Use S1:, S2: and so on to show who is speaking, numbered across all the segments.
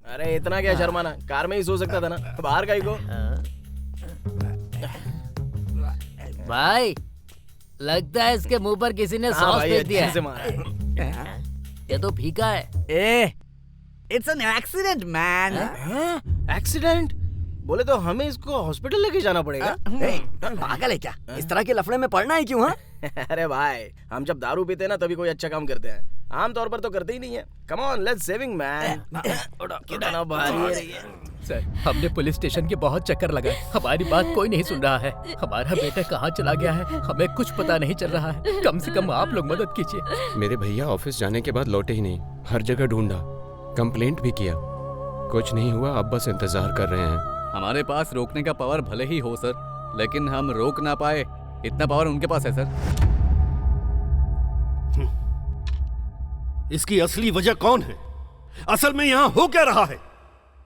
S1: अरे इतना क्या शर्माना, कार में ही सो सकता था ना, बाहर काहे को?
S2: भाई लगता है इसके मुंह पर किसी ने सॉस फेंक दिया है। ये तो फीका है।
S3: It's an accident man.
S1: Accident बोले तो हमें इसको हॉस्पिटल लेके जाना पड़ेगा।
S3: पागल है क्या? इस तरह के लफड़े में पड़ना है क्यों?
S1: अरे भाई हम जब दारू पीते हैं ना तभी कोई अच्छा काम करते हैं, आमतौर पर तो करते ही नहीं है। Come on let's saving man. कितना भारी है ये।
S4: सर हमने पुलिस स्टेशन के बहुत चक्कर लगाए, हमारी बात कोई नहीं सुन रहा है। हमारा बेटा कहाँ चला गया है हमें कुछ पता नहीं चल रहा है। कम से कम आप लोग मदद कीजिए।
S5: मेरे भैया ऑफिस जाने के बाद लौटे ही नहीं, हर जगह ढूंढा, कंप्लेंट भी किया, कुछ नहीं हुआ। अब बस इंतजार कर रहे हैं।
S6: हमारे पास रोकने का पावर भले ही हो सर, लेकिन हम रोक ना पाए इतना पावर उनके पास है सर।
S7: इसकी असली वजह कौन है? असल में यहाँ हो क्या रहा है?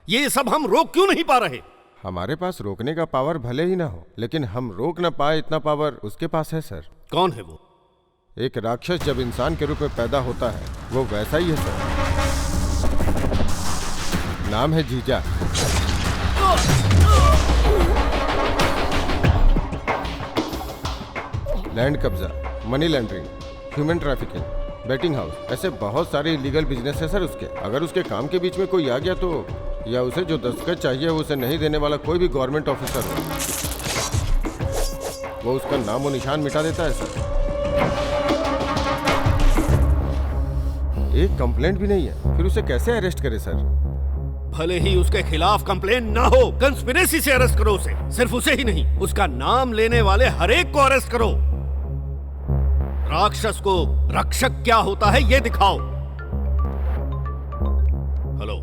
S7: ये सब हम रोक क्यों नहीं पा रहे?
S8: हमारे पास रोकने का पावर भले ही ना हो, लेकिन हम रोक ना पाए इतना पावर उसके पास है सर।
S7: कौन है वो?
S8: एक राक्षस जब इंसान के रूप में पैदा होता है वो वैसा ही है सर। नाम है जीजा। लैंड कब्जा, money laundering, human trafficking, betting house, ऐसे बहुत सारे इलीगल बिजनेस है सर उसके। अगर उसके काम के बीच में कोई आ गया तो, या उसे जो दस्तखत चाहिए उसे नहीं देने वाला कोई भी गवर्नमेंट ऑफिसर हो, वो उसका नाम और निशान मिटा देता है सर। एक कंप्लेंट भी नहीं है, फिर उसे कैसे अरेस्ट करे सर?
S7: भले ही उसके खिलाफ कंप्लेंट ना हो, कंस्पिरेसी से अरेस्ट करो उसे। सिर्फ उसे ही नहीं, उसका नाम लेने वाले हर एक को अरेस्ट करो। राक्षस को रक्षक क्या होता है ये दिखाओ। Hello.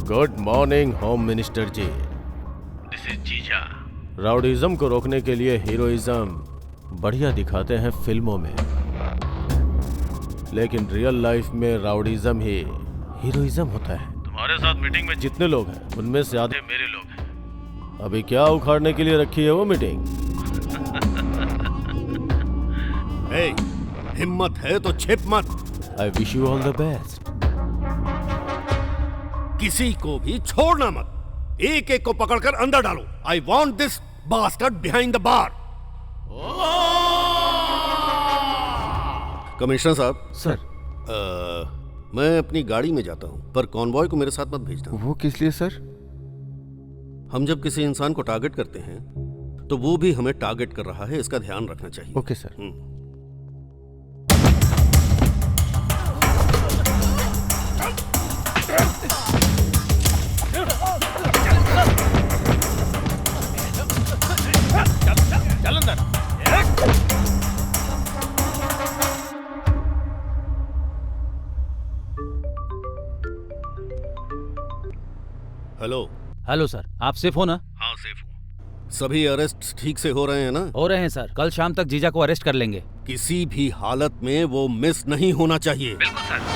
S1: Good morning home minister ji.
S7: This is जीजा।
S1: राउडीज्म को रोकने के लिए हीरोइज्म बढ़िया दिखाते हैं फिल्मों में, लेकिन रियल लाइफ में राउडीज्म ही हीरोइज्म होता है।
S7: तुम्हारे साथ मीटिंग में
S1: जितने लोग हैं उनमें से आधे
S7: मेरे लोग हैं।
S1: अभी क्या उखाड़ने के लिए रखी है वो मीटिंग?
S7: हिम्मत है तो छिप मत।
S1: I wish you all the best.
S7: किसी को भी छोड़ना मत, एक एक को पकड़कर अंदर डालो। I want this bastard behind the bar. Commissioner साहब।
S8: सर।
S7: मैं अपनी गाड़ी में जाता हूं, पर कॉन्वॉय को मेरे साथ मत भेजना।
S8: वो किस लिए सर?
S7: हम जब किसी इंसान को टारगेट करते हैं तो वो भी हमें टारगेट कर रहा है, इसका ध्यान रखना चाहिए।
S8: Okay sir.
S1: चल अंदर।
S7: हेलो।
S6: हेलो सर, आप सेफ हो ना?
S7: हाँ सेफ हूँ। सभी अरेस्ट ठीक से हो रहे हैं ना?
S6: हो रहे हैं सर, कल शाम तक जीजा को अरेस्ट कर लेंगे।
S7: किसी भी हालत में वो मिस नहीं होना चाहिए। बिल्कुल sir.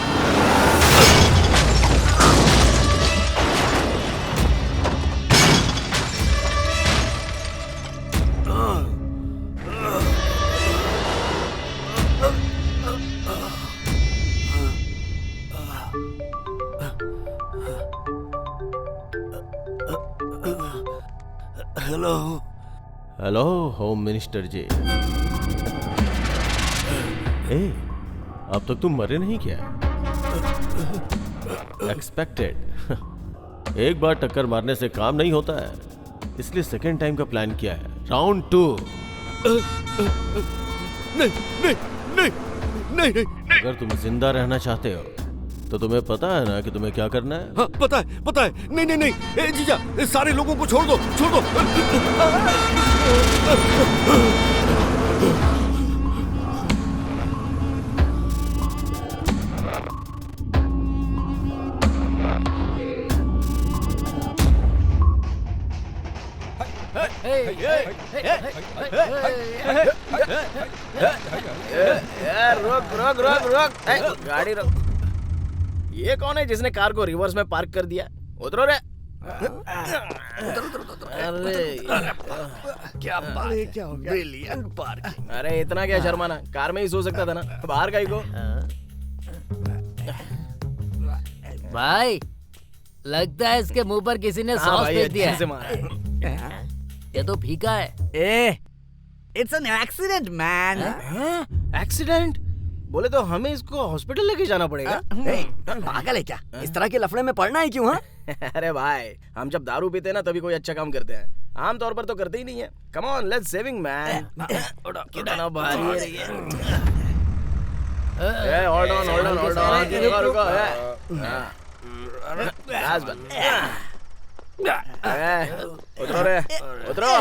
S7: Hello.
S1: Hello home minister ji. अब तक तुम मरे नहीं क्या? एक्सपेक्टेड। एक बार टक्कर मारने से काम नहीं होता है, इसलिए सेकेंड टाइम का प्लान किया है। राउंड 2।
S7: नहीं नहीं नहीं नहीं नहीं।
S1: अगर तुम जिंदा रहना चाहते हो तो तुम्हें पता है ना कि तुम्हें क्या करना है?
S7: हाँ पता है पता है। नहीं नहीं नहीं जीजा, सारे लोगों को छोड़ दो छोड़ दो।
S1: रोक रोक रोक रोक, गाड़ी रोक। ये कौन है जिसने कार को रिवर्स में पार्क कर दिया? उतरो रे। अरे
S3: क्या बात है? क्या हो गया? Brilliant parking.
S1: अरे इतना क्या शर्माना, कार में ही सो सकता था ना, बाहर काहे को?
S2: भाई लगता है इसके मुंह पर किसी ने
S1: हाँ
S2: सॉस
S1: भाई,
S2: फेंक दिया
S1: अच्छे से
S2: है।
S1: मारा।
S2: ये तो फीका है।
S3: It's an accident man.
S1: Accident बोले तो हमें इसको हॉस्पिटल लेके जाना पड़ेगा।
S3: पागल है क्या? इस तरह के लफड़े में पड़ना है क्यों? हाँ,
S1: अरे भाई, हम जब दारू पीते हैं ना तभी कोई अच्छा काम करते हैं, आमतौर पर तो करते ही नहीं है। Come on, let's saving man. कितना भारी है ये। होल्ड ऑन रुको रुको। उतरो रे, उतरो।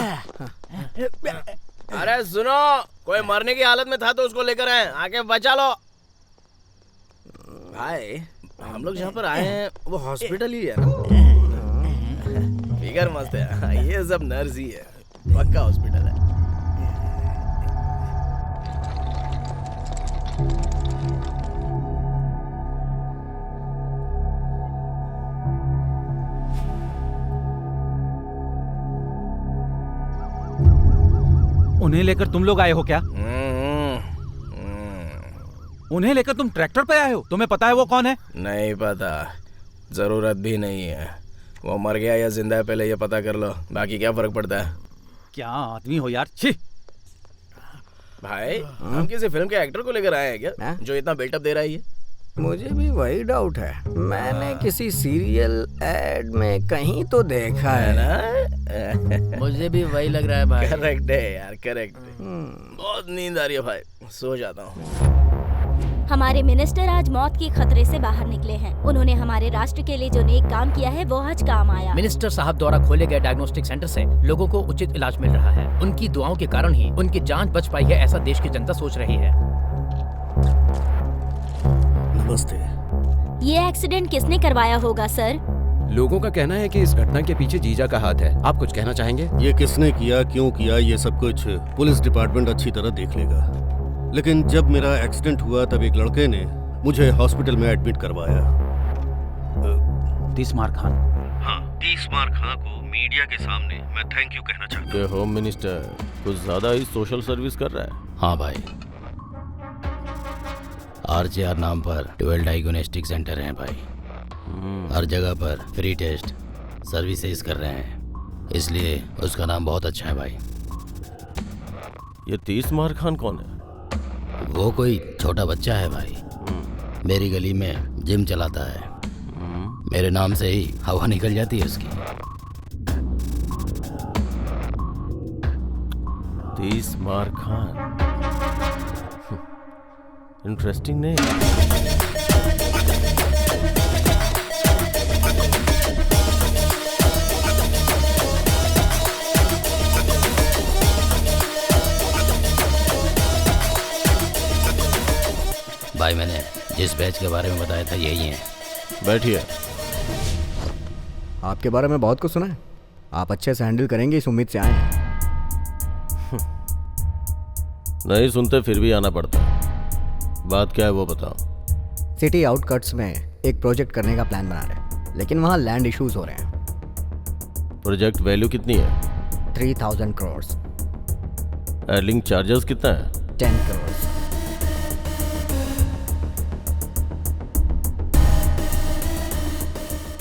S1: अरे सुनो, कोई मरने की हालत में था तो उसको लेकर आए, आके बचा लो। भाई, हम लोग जहाँ पर आए हैं वो हॉस्पिटल ही है ना? फिगर मस्त है, ये सब नर्स ही है, पक्का हॉस्पिटल है।
S6: उन्हें लेकर तुम लोग आए हो क्या? उन्हें लेकर तुम ट्रैक्टर पे आए हो? तुम्हें पता है वो कौन है?
S1: नहीं पता, जरूरत भी नहीं है। वो मर गया या जिंदा है पहले ये पता कर लो, बाकी क्या फर्क पड़ता है।
S6: क्या आदमी हो यार, छी।
S1: भाई, हम किसी फिल्म के एक्टर को लेकर आए हैं क्या जो इतना बिल्टअप दे रहा है ये?
S3: मुझे भी वही डाउट है। मैंने किसी सीरियल एड में कहीं तो देखा है
S1: ना।
S2: मुझे भी वही लग रहा है भाई।
S1: करेक्ट है यार, करेक्ट है। बहुत नींद आ रही है भाई, सो जाता हूँ।
S9: हमारे मिनिस्टर आज मौत के खतरे से बाहर निकले हैं। उन्होंने हमारे राष्ट्र के लिए जो नेक काम किया है वो आज काम आया।
S4: मिनिस्टर साहब द्वारा खोले गए डायग्नोस्टिक सेंटर से लोगों को उचित इलाज मिल रहा है। उनकी दुआओं के कारण ही उनकी जान बच पाई है, ऐसा देश की जनता सोच रही है।
S7: नमस्ते।
S9: ये एक्सीडेंट किसने करवाया होगा सर?
S5: लोगों का कहना है कि इस घटना के पीछे जीजा का हाथ है। आप कुछ कहना चाहेंगे?
S7: ये किसने किया, क्यों किया, ये सब कुछ पुलिस डिपार्टमेंट अच्छी तरह देख लेगा। लेकिन जब मेरा एक्सीडेंट हुआ तब एक लड़के ने मुझे हॉस्पिटल में एडमिट करवाया।
S6: तीसमार खान।
S7: हाँ, तीसमार खान को मीडिया के सामने मैं थैंक यू कहना चाहता हूँ।
S8: होम मिनिस्टर कुछ ज्यादा ही सोशल सर्विस कर रहा है।
S10: हाँ भाई, RJR नाम पर 12 डायग्नोस्टिक सेंटर हैं भाई। हर जगह पर फ्री टेस्ट सर्विसेज कर रहे हैं, इसलिए उसका नाम बहुत अच्छा है भाई।
S8: ये तीसमार खान कौन है?
S10: वो कोई छोटा बच्चा है भाई, मेरी गली में जिम चलाता है। मेरे नाम से ही हवा निकल जाती है उसकी।
S8: तीसमार खान, इंटरेस्टिंग नेम।
S10: भाई, मैंने जिस बैच के बारे में बताया था यही है।
S8: बैठिए।
S3: आपके बारे में बहुत कुछ सुना है। आप अच्छे से हैंडल करेंगे इस उम्मीद से आए हैं।
S8: नहीं सुनते फिर भी आना पड़ता है। बात क्या है वो बताओ।
S3: सिटी आउटकट्स में एक प्रोजेक्ट करने का प्लान बना रहे हैं, लेकिन वहाँ लैंड इश्यूज हो रहे हैं।
S8: प्रोजेक्ट वैल्यू कितनी है?
S3: 3000 करोड़।
S8: एयरलिंक चार्जेस कितना है?
S3: 10 करोड़।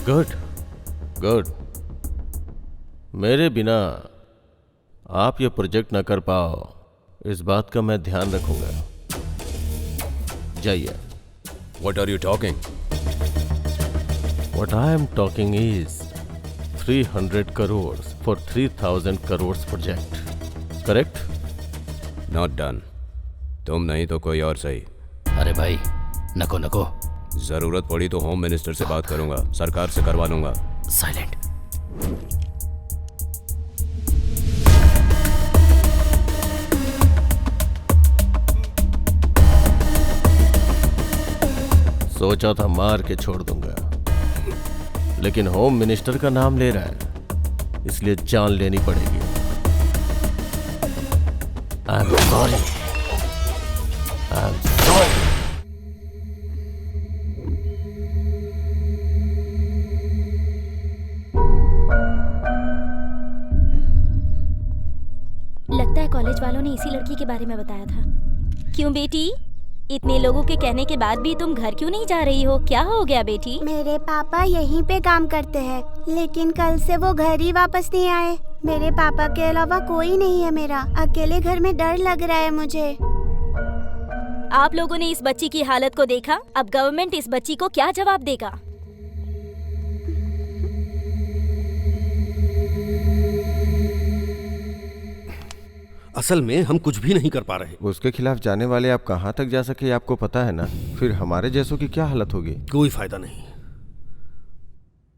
S8: Good good. मेरे बिना आप ये प्रोजेक्ट न कर पाओ, इस बात का मैं ध्यान रखूंगा। जाइए।
S5: What are you talking?
S8: What I am talking is 300 crores for 3000 crores project. Correct?
S5: Not done. तुम नहीं तो कोई और सही।
S10: अरे भाई, नको नको।
S5: जरूरत पड़ी तो होम मिनिस्टर से बात करूंगा, सरकार से करवा लूंगा।
S10: साइलेंट।
S8: सोचा था मार के छोड़ दूंगा, लेकिन होम मिनिस्टर का नाम ले रहा है, इसलिए जान लेनी पड़ेगी। I'm sorry. I'm sorry.
S9: लगता है कॉलेज वालों ने इसी लड़की के बारे में बताया था। क्यों बेटी, इतने लोगों के कहने के बाद भी तुम घर क्यों नहीं जा रही हो? क्या हो गया बेटी?
S11: मेरे पापा यहीं पे काम करते हैं, लेकिन कल से वो घर ही वापस नहीं आए। मेरे पापा के अलावा कोई नहीं है मेरा। अकेले घर में डर लग रहा है मुझे।
S9: आप लोगों ने इस बच्ची की हालत को देखा। अब गवर्नमेंट इस बच्ची को क्या जवाब देगा?
S7: असल में हम कुछ भी नहीं कर पा रहे।
S8: उसके खिलाफ जाने वाले आप कहाँ तक जा सके आपको पता है ना। फिर हमारे जैसों की क्या हालत होगी।
S7: कोई फायदा नहीं,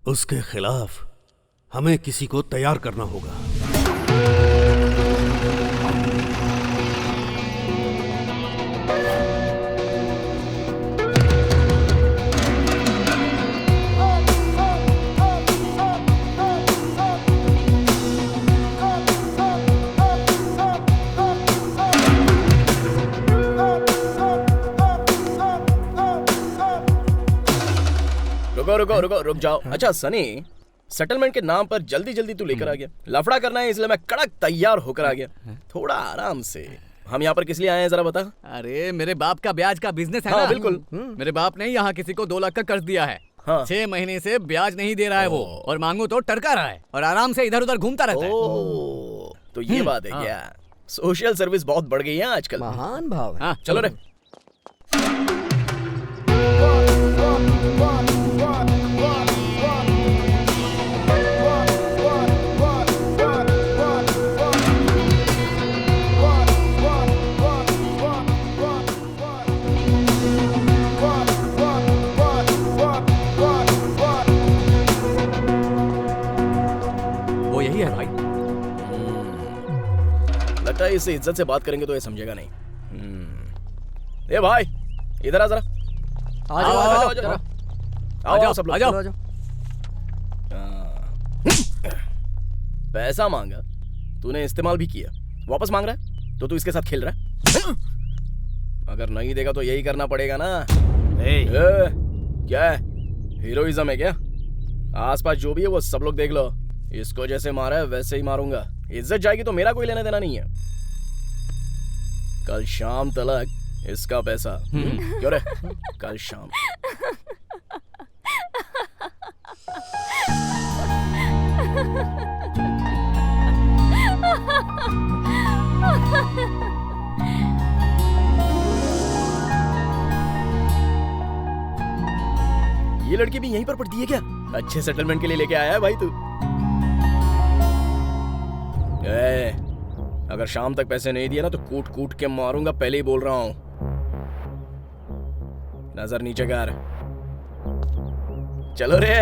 S7: उसके खिलाफ हमें किसी को तैयार करना होगा।
S1: रुक जाओ। अच्छा सनी, सेटलमेंट के नाम पर जल्दी जल्दी तू लेकर आ गया। लफड़ा करना है इसलिए मैं कड़क तैयार होकर आ गया। थोड़ा आराम से। हम यहाँ पर किस लिए आए हैं जरा बता।
S6: अरे मेरे बाप का ब्याज का बिजनेस है
S1: हाँ,
S6: ना।
S1: बिल्कुल।
S6: मेरे बाप ने यहाँ किसी को 2 लाख का कर्ज दिया है। हाँ। 6 महीने से ब्याज नहीं दे रहा है वो, और मांगू तो टरका रहा है और आराम से इधर उधर घूमता रहता है।
S1: तो ये बात है क्या? सोशल सर्विस बहुत बढ़ गई है आजकल।
S3: महान भाव है।
S1: हाँ, चलो रे।
S6: वो यही है भाई।
S1: लगता है इससे इज्जत से बात करेंगे तो ये समझेगा नहीं। ए भाई, इधर आ जरा। आओ सब लोग। पैसा मांगा, तूने इस्तेमाल भी किया, वापस मांग रहा है तो तू इसके साथ खेल रहा है। अगर नहीं देगा तो यही करना पड़ेगा ना। क्या है, हीरोइज्म है क्या? आसपास जो भी है वो सब लोग देख लो। इसको जैसे मारा है वैसे ही मारूंगा। इज्जत जाएगी तो मेरा कोई लेना देना नहीं है। कल शाम तक इसका पैसा। क्यों रे? कल शाम। ये लड़की भी यहीं पर पढ़ती है क्या? अच्छे सेटलमेंट के लिए लेके आया है भाई तू। अगर शाम तक पैसे नहीं दिए ना तो कूट कूट के मारूंगा, पहले ही बोल रहा हूं। नजर नीचे कर। चलो रे।